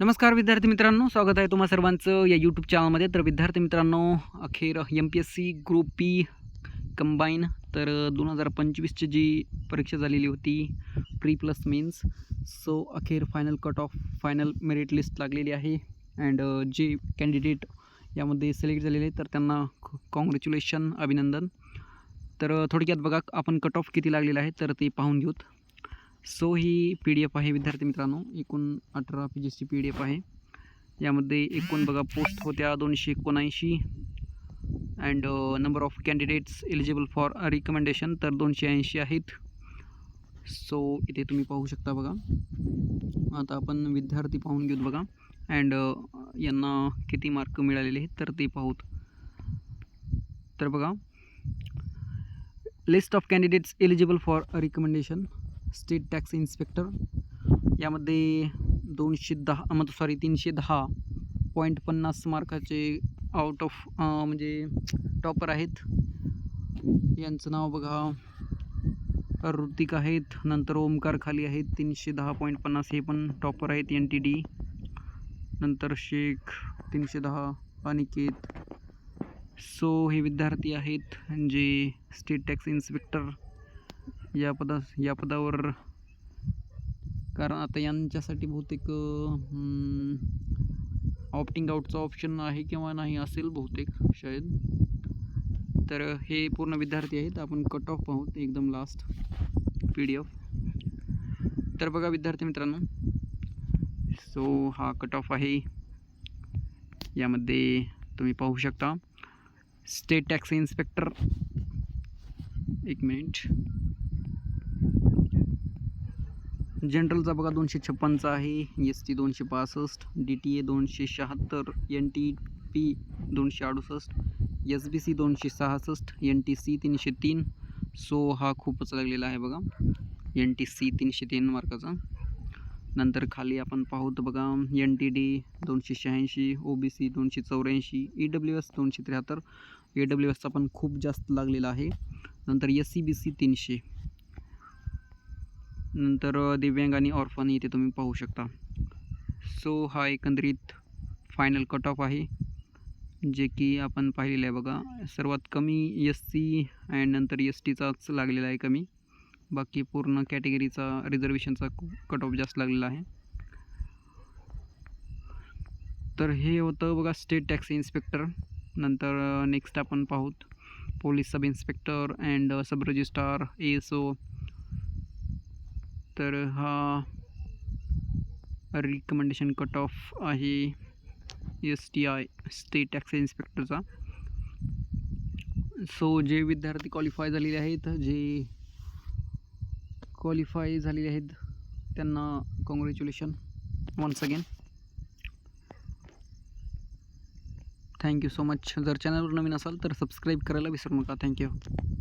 नमस्कार विद्यार्थी मित्रांनो, स्वागत आहे तुम्हा सर्वांचं या यूट्यूब चॅनलमध्ये. तर विद्यार्थी मित्रांनो, अखेर MPSC ग्रुप बी कंबाईन तर 2025ची जी परीक्षा झालेली होती प्री प्लस मेन्स, सो अखेर final cut off final merit list लागलेली आहे. अँड जे कॅन्डिडेट यामध्ये सिलेक्ट झालेले तर त्यांना कॉंग्रॅच्युलेशन, अभिनंदन. तर थोडक्यात बघा आपण कट ऑफ किती लागलेला आहे तर ते पाहून घेऊत. सो ही PDF आहे विद्यार्थी मित्रांनो, एकूण 18 पेजेसची PDF आहे. यामध्ये एकूण बघा पोस्ट होत्या 279 and number of candidates eligible for recommendation तर 280 आहेत. सो इथे तुम्ही पाहू शकता बघा. आता आपण विद्यार्थी पाहून घेऊत बघा. अँड यांना किती मार्क मिळालेले आहेत तर ते पाहूत. तर बघा, list of candidates eligible for recommendation state tax inspector, यामध्ये 310.50 मार्काचे आउट ऑफ म्हणजे टॉपर आहेत. यांचं नाव बघा, ऋतिक आहेत, नंतर ओमकार खाली आहेत 310.50, हे पण टॉपर आहेत NTD. नंतर शेख 310, अनिकेत. सो हे विद्यार्थी आहेत जे स्टेट टॅक्स इन्स्पेक्टर या पदावर, कारण आता यांच्यासाठी बहुतेक ऑप्टिंग आउटचा ऑप्शन आहे किंवा नाही असेल बहुतेक शायद. तर हे पूर्ण विद्यार्थी आहेत. आपण कट ऑफ पाहूत एकदम लास्ट PDF. तर बघा विद्यार्थी मित्रांनो, सो हा कट ऑफ आहे. यामध्ये तुम्ही पाहू शकता स्टेट टॅक्स इन्स्पेक्टर, एक मिनिट, जनरलचा बघा 256चा आहे, ST 265, DTA 276, NTP 268, SBC 266, NTC 303. So हा खूपच लागलेला आहे बघा, NTC 303 मार्काचा. नंतर खाली आपण पाहूत बघा NTD 286, OBC 284, EWS 273, AWSचा पण खूप जास्त लागलेला आहे. नंतर SCBC 300. नंतर दिव्यांग आणि ऑर्फन इथे तुम्ही पाहू शकता. सो हा एकंदरीत फायनल कट ऑफ आहे, जे की आपण पाहिलेलं आहे बघा. सर्वात कमी SC अँड नंतर STचाच लागलेला आहे कमी. बाकी पूर्ण कॅटेगरीचा रिझर्वेशनचा कट ऑफ जास्त लागलेला आहे. तर हे होतं बघा स्टेट टॅक्स इन्स्पेक्टर. नंतर नेक्स्ट आपण पाहूत police sub inspector and sub registrar ASO. तर हा रिकमेंडेशन कट ऑफ आहे STI स्टेट टॅक्स इन्स्पेक्टरचा. सो जे विद्यार्थी क्वालिफाय झालेले आहेत, त्यांना congratulation once again. Thank you so much. जर चॅनलवर नवीन असाल तर सबस्क्राईब करायला विसरू नका. थँक्यू.